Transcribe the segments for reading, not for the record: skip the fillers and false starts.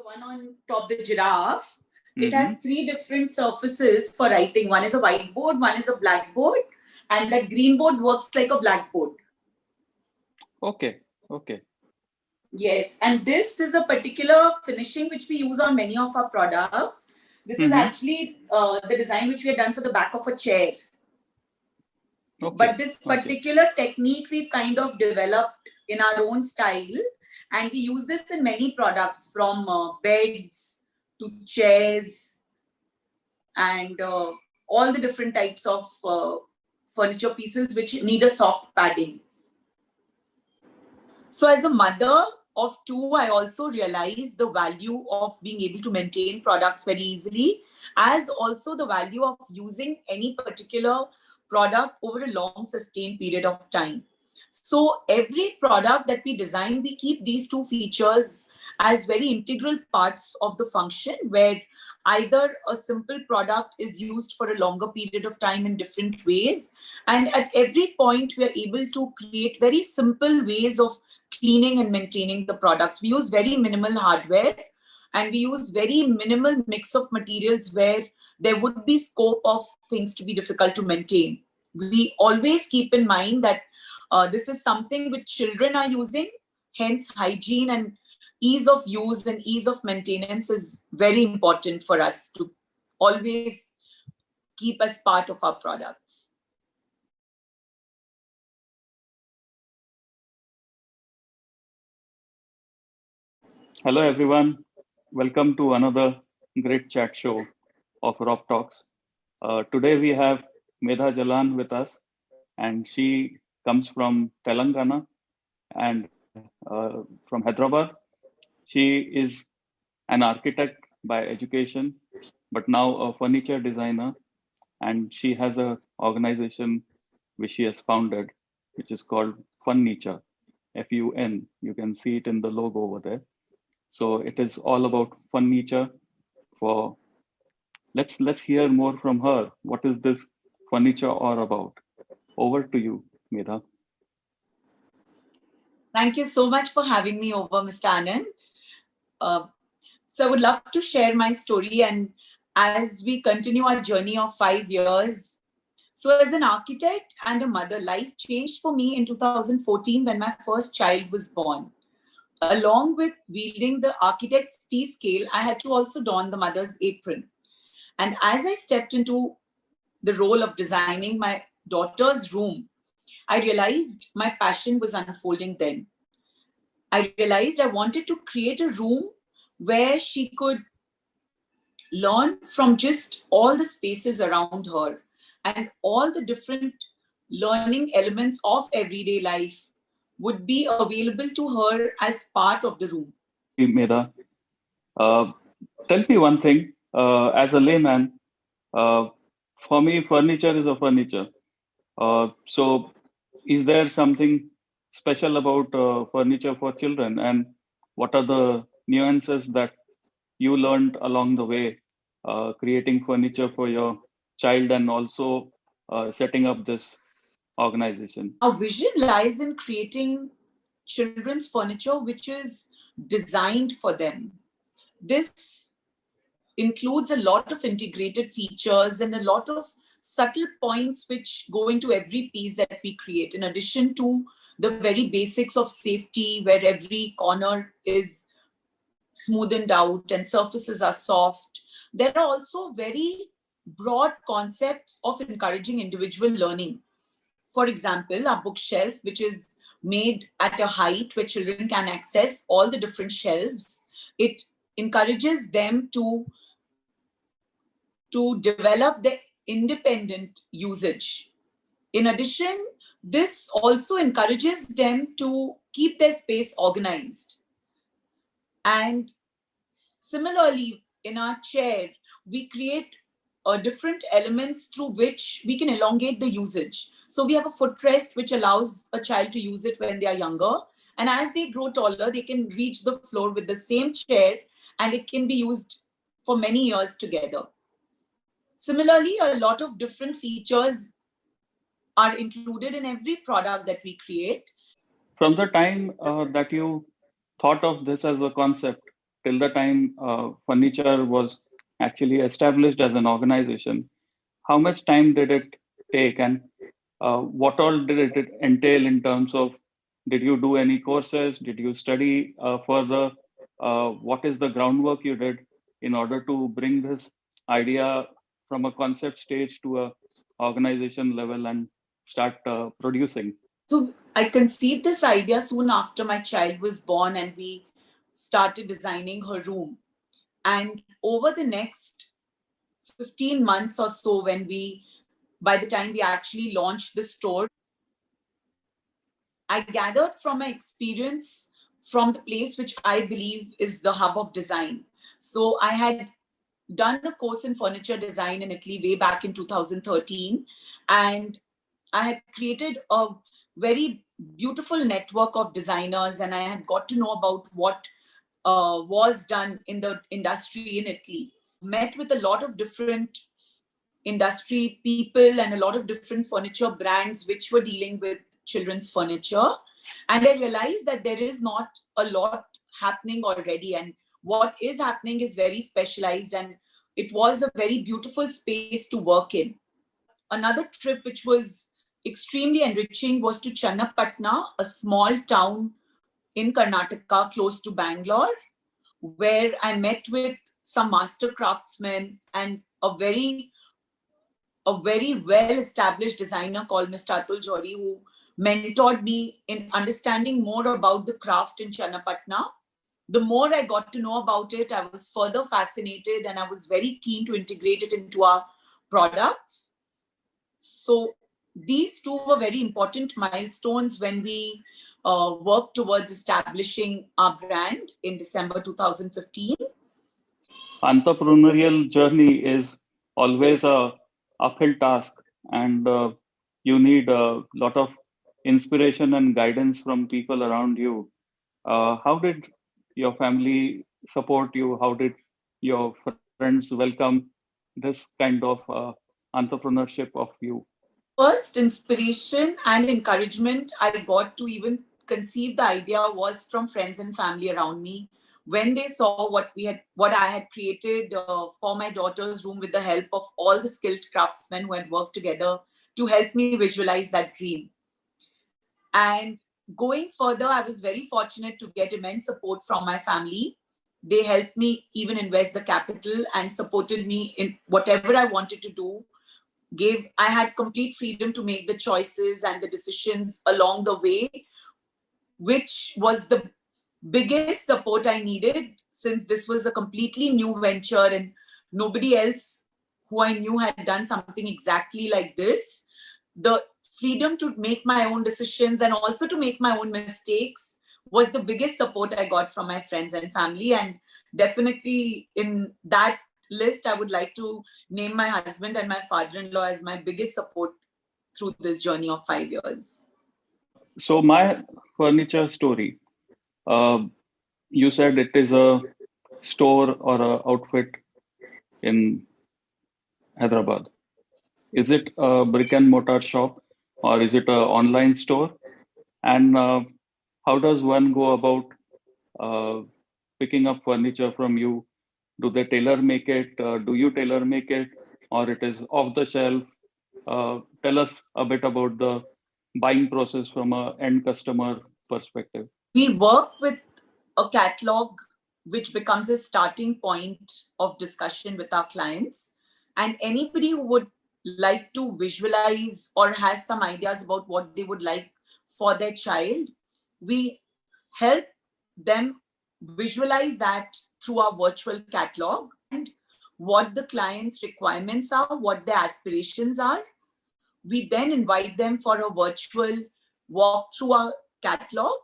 one on top, the giraffe, it Mm-hmm. has three different surfaces for writing. One is a whiteboard, one is a blackboard, and that green board works like a blackboard. Okay. Okay. Yes, and this is a particular finishing which we use on many of our products. This is Mm-hmm. actually the design which we have done for the back of a chair. Okay. But this Okay. particular technique we've kind of developed in our own style, and we use this in many products from beds to chairs and all the different types of furniture pieces which need a soft padding. So as a mother of two, I also realized the value of being able to maintain products very easily, as also the value of using any particular product over a long sustained period of time. So every product that we design, we keep these two features as very integral parts of the function, where either a simple product is used for a longer period of time in different ways, and at every point we are able to create very simple ways of cleaning and maintaining the products. We use very minimal hardware and we use very minimal mix of materials where there would be scope of things to be difficult to maintain. We always keep in mind that this is something which children are using, hence hygiene and ease of use and ease of maintenance is very important for us to always keep as part of our products. Hello, everyone. Welcome to another great chat show of Rob Talks. Today we have Medha Jalan with us, and she comes from Telangana and from Hyderabad. She is an architect by education, but now a furniture designer, and she has an organization which she has founded, which is called Funniture, Fun. You can see it in the logo over there. So it is all about furniture. For let's hear more from her. What is this furniture all about? Over to you, Medha. Thank you so much for having me over, Mr. Anand. So I would love to share my story, and as we continue our journey of 5 years. So as an architect and a mother, life changed for me in 2014 when my first child was born. Along with wielding the architect's T-scale, I had to also don the mother's apron. And as I stepped into the role of designing my daughter's room, I realized my passion was unfolding then. I realized I wanted to create a room where she could learn from just all the spaces around her and all the different learning elements of everyday life would be available to her as part of the room. Medha. Uh, Tell me one thing. As a layman, uh, for me, furniture is a furniture. So, is there something special about furniture for children? And what are the nuances that you learned along the way, creating furniture for your child and also setting up this organization? Our vision lies in creating children's furniture which is designed for them. This includes a lot of integrated features and a lot of subtle points which go into every piece that we create, in addition to the very basics of safety, where every corner is smoothened out and surfaces are soft. There are also very broad concepts of encouraging individual learning. For example, our bookshelf, which is made at a height where children can access all the different shelves, it encourages them to develop the independent usage. In addition, this also encourages them to keep their space organized. And similarly, in our chair, we create different elements through which we can elongate the usage. So we have a footrest which allows a child to use it when they are younger. And as they grow taller, they can reach the floor with the same chair and it can be used for many years together. Similarly, a lot of different features are included in every product that we create. From the time that you thought of this as a concept, till the time furniture was actually established as an organization, how much time did it take, and what all did it entail in terms of, did you do any courses? Did you study further? What is the groundwork you did in order to bring this idea from a concept stage to a organization level and start producing? So I conceived this idea soon after my child was born, and we started designing her room. And over the next 15 months or so, by the time we actually launched the store, I gathered from my experience from the place which I believe is the hub of design. So I had done a course in furniture design in Italy way back in 2013, and I had created a very beautiful network of designers, and I had got to know about what was done in the industry in Italy. Met with a lot of different industry people and a lot of different furniture brands which were dealing with children's furniture. And I realized that there is not a lot happening already. And what is happening is very specialized. And it was a very beautiful space to work in. Another trip which was extremely enriching was to Channapatna, a small town in Karnataka close to Bangalore, where I met with some master craftsmen and a very well-established designer called Mr. Atul Johri, who mentored me in understanding more about the craft in Channapatna. The more I got to know about it, I was further fascinated, and I was very keen to integrate it into our products. So these two were very important milestones when we worked towards establishing our brand in December 2015. Entrepreneurial journey is always a uphill task, and you need a lot of inspiration and guidance from people around you. How did your family support you? How did your friends welcome this kind of entrepreneurship of you? First inspiration and encouragement I got to even conceive the idea was from friends and family around me. When they saw what I had created for my daughter's room with the help of all the skilled craftsmen who had worked together to help me visualize that dream. And going further, I was very fortunate to get immense support from my family. They helped me even invest the capital and supported me in whatever I wanted to do. I had complete freedom to make the choices and the decisions along the way, which was the biggest support I needed, since this was a completely new venture and nobody else who I knew had done something exactly like this. The freedom to make my own decisions and also to make my own mistakes was the biggest support I got from my friends and family. And definitely in that list, I would like to name my husband and my father-in-law as my biggest support through this journey of 5 years. So my furniture story, uh, you said it is a store or a outfit in Hyderabad. Is it a brick and mortar shop, or is it an online store? And how does one go about uh, picking up furniture from you? Do they tailor make it? Do you tailor make it, or it is off the shelf? Tell us a bit about the buying process from a end customer perspective. We work with a catalog which becomes a starting point of discussion with our clients. And anybody who would like to visualize or has some ideas about what they would like for their child, we help them visualize that through our virtual catalog and what the client's requirements are, what their aspirations are. We then invite them for a virtual walk through our catalog,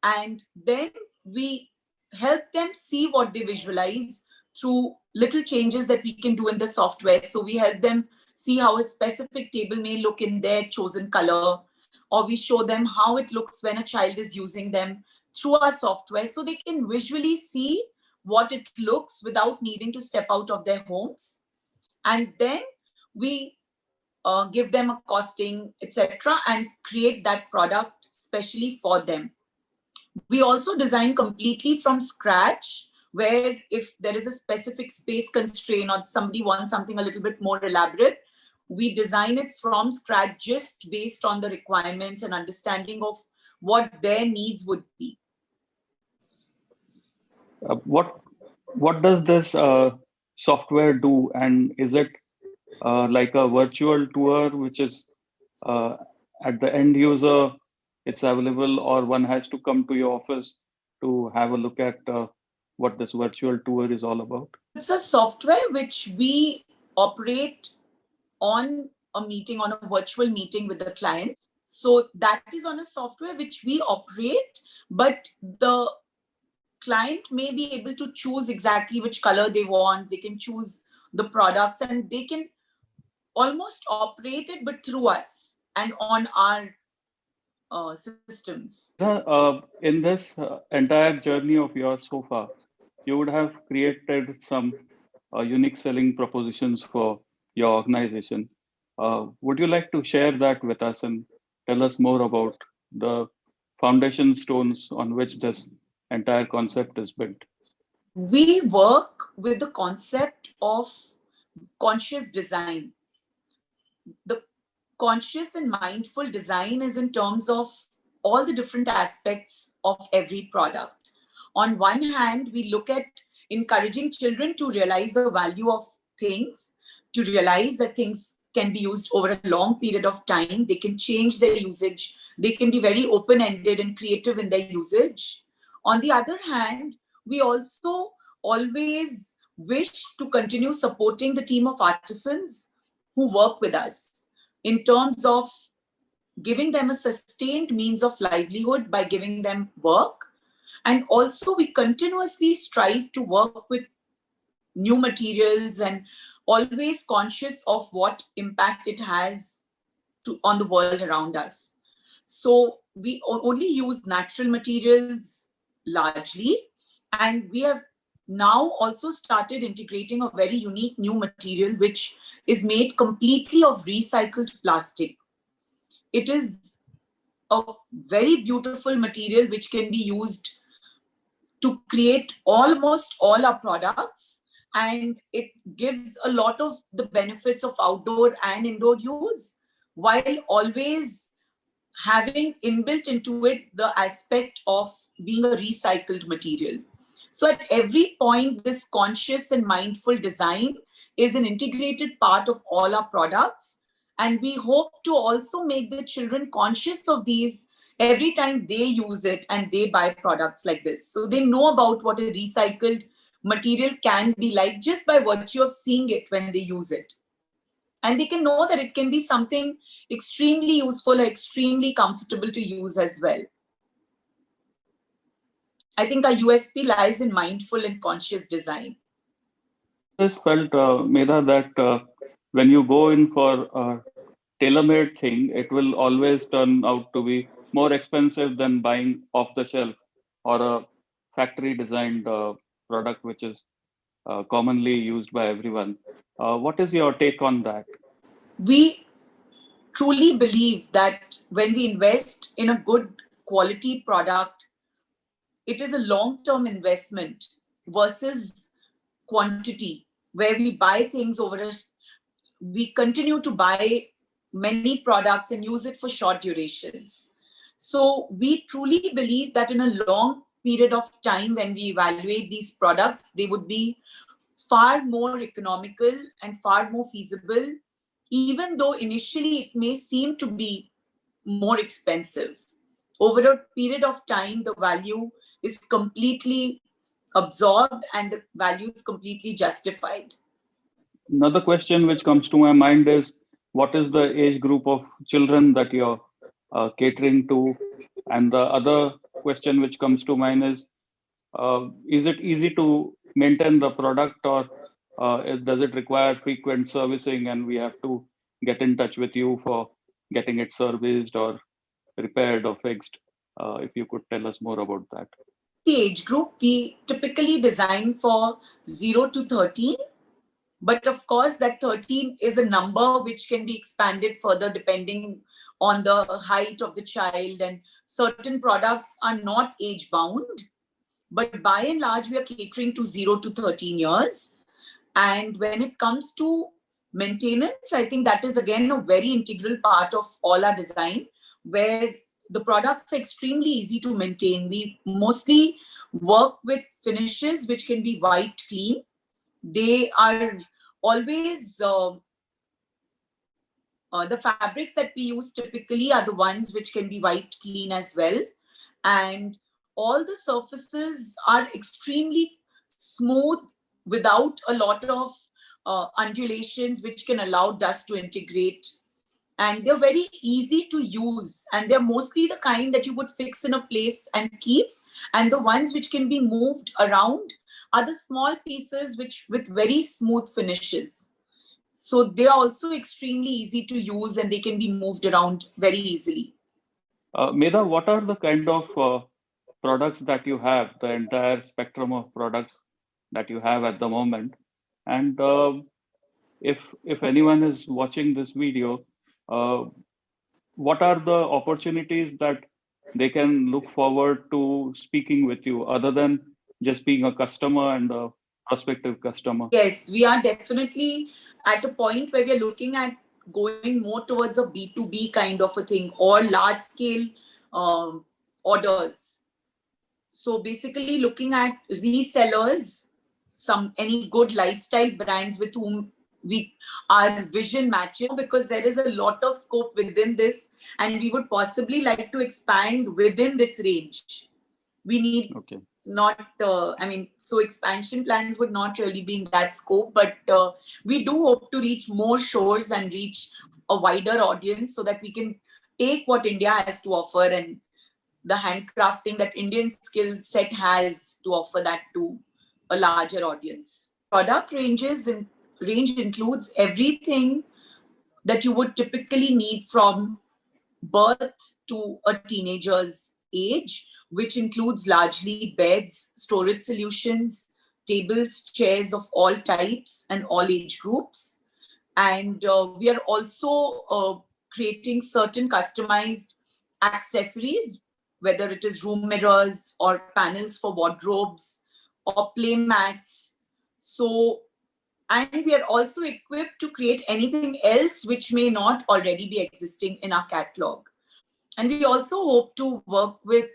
and then we help them see what they visualize through little changes that we can do in the software. So we help them see how a specific table may look in their chosen color, or we show them how it looks when a child is using them through our software, so they can visually see what it looks without needing to step out of their homes. And then we give them a costing, etc., and create that product specially for them. We also design completely from scratch where if there is a specific space constraint or somebody wants something a little bit more elaborate, we design it from scratch just based on the requirements and understanding of what their needs would be. What does this software do, and is it like a virtual tour, which is at the end user, it's available, or one has to come to your office to have a look at what this virtual tour is all about? It's a software which we operate on a meeting, on a virtual meeting with the client. So that is on a software which we operate, but the client may be able to choose exactly which color they want. They can choose the products and they can almost operate it, but through us and on our systems. In this entire journey of yours so far, you would have created some unique selling propositions for your organization. Would you like to share that with us and tell us more about the foundation stones on which this entire concept is built? We work with the concept of conscious design. The conscious and mindful design is in terms of all the different aspects of every product. On one hand, we look at encouraging children to realize the value of things, to realize that things can be used over a long period of time. They can change their usage. They can be very open-ended and creative in their usage. On the other hand, we also always wish to continue supporting the team of artisans who work with us in terms of giving them a sustained means of livelihood by giving them work. And also we continuously strive to work with new materials and always conscious of what impact it has on the world around us. So we only use natural materials largely, and we have now also started integrating a very unique new material which is made completely of recycled plastic. It is a very beautiful material which can be used to create almost all our products, and it gives a lot of the benefits of outdoor and indoor use while always having inbuilt into it the aspect of being a recycled material. So at every point, this conscious and mindful design is an integrated part of all our products. And we hope to also make the children conscious of these every time they use it and they buy products like this. So they know about what a recycled material can be like just by virtue of seeing it when they use it. And they can know that it can be something extremely useful or extremely comfortable to use as well. I think our USP lies in mindful and conscious design. I just felt, Medha, that when you go in for a tailor-made thing, it will always turn out to be more expensive than buying off the shelf or a factory designed product which is commonly used by everyone. What is your take on that? We truly believe that when we invest in a good quality product, it is a long-term investment versus quantity, where we buy things we continue to buy many products and use it for short durations. So we truly believe that in a long period of time, when we evaluate these products, they would be far more economical and far more feasible, even though initially it may seem to be more expensive. Over a period of time, the value is completely absorbed and the value is completely justified. Another question which comes to my mind is, what is the age group of children that you're catering to? And the other question which comes to mind is it easy to maintain the product, or does it require frequent servicing and we have to get in touch with you for getting it serviced or repaired or fixed? If you could tell us more about that. The age group, we typically design for 0 to 13. But of course, that 13 is a number which can be expanded further depending on the height of the child. And certain products are not age bound. But by and large, we are catering to 0 to 13 years. And when it comes to maintenance, I think that is again a very integral part of all our design, where the products are extremely easy to maintain. We mostly work with finishes which can be white clean. They are always the fabrics that we use typically are the ones which can be white clean as well. And all the surfaces are extremely smooth without a lot of undulations which can allow dust to integrate. And they're very easy to use, and they're mostly the kind that you would fix in a place and keep. And the ones which can be moved around are the small pieces which with very smooth finishes. So they are also extremely easy to use and they can be moved around very easily. Medha, what are the kind of products that you have, the entire spectrum of products that you have at the moment? And if anyone is watching this video, what are the opportunities that they can look forward to speaking with you other than just being a customer and a prospective customer? Yes, we are definitely at a point where we are looking at going more towards a B2B kind of a thing, or large scale orders. So basically looking at resellers, any good lifestyle brands with whom our vision matches, because there is a lot of scope within this and we would possibly like to expand within this range. We need so expansion plans would not really be in that scope, but we do hope to reach more shores and reach a wider audience so that we can take what India has to offer and the handcrafting that Indian skill set has to offer that to a larger audience. Product range includes everything that you would typically need from birth to a teenager's age, which includes largely beds, storage solutions, tables, chairs of all types and all age groups. And we are also creating certain customized accessories, whether it is room mirrors or panels for wardrobes or play mats. And we are also equipped to create anything else which may not already be existing in our catalog. And we also hope to work with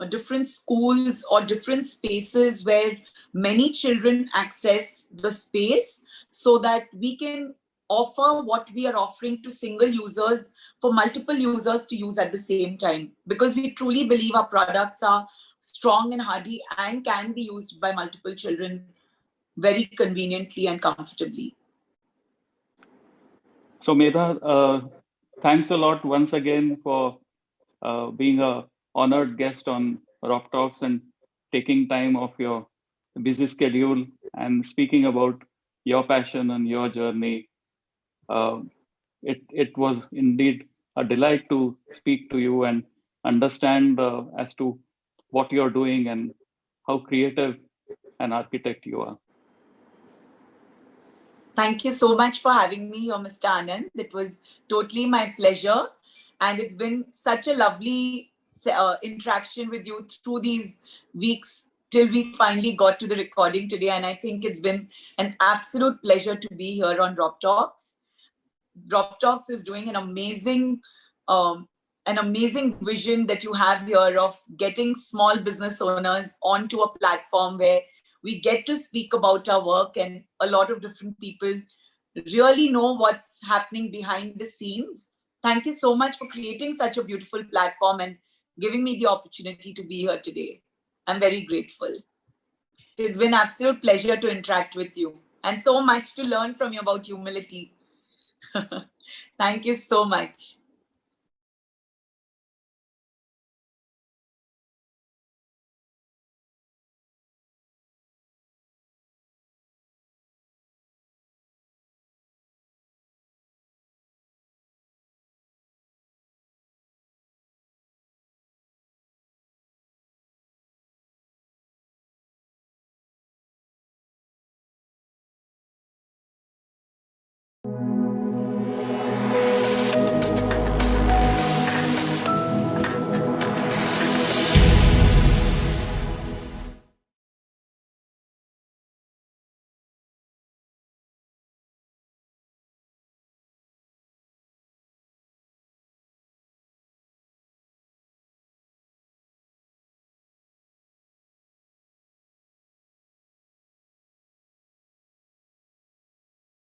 different schools or different spaces where many children access the space so that we can offer what we are offering to single users for multiple users to use at the same time, because we truly believe our products are strong and hardy and can be used by multiple children very conveniently and comfortably. So Medha, thanks a lot once again for being a honored guest on Rock Talks and taking time off your busy schedule and speaking about your passion and your journey. It was indeed a delight to speak to you and understand as to what you're doing and how creative an architect you are. Thank you so much for having me here, Mr. Anand. It was totally my pleasure. And it's been such a lovely interaction with you through these weeks till we finally got to the recording today. And I think it's been an absolute pleasure to be here on Rock Talks. Rock Talks is doing an amazing vision that you have here of getting small business owners onto a platform where we get to speak about our work and a lot of different people really know what's happening behind the scenes. Thank you so much for creating such a beautiful platform and giving me the opportunity to be here today. I'm very grateful. It's been an absolute pleasure to interact with you and so much to learn from you about humility. Thank you so much.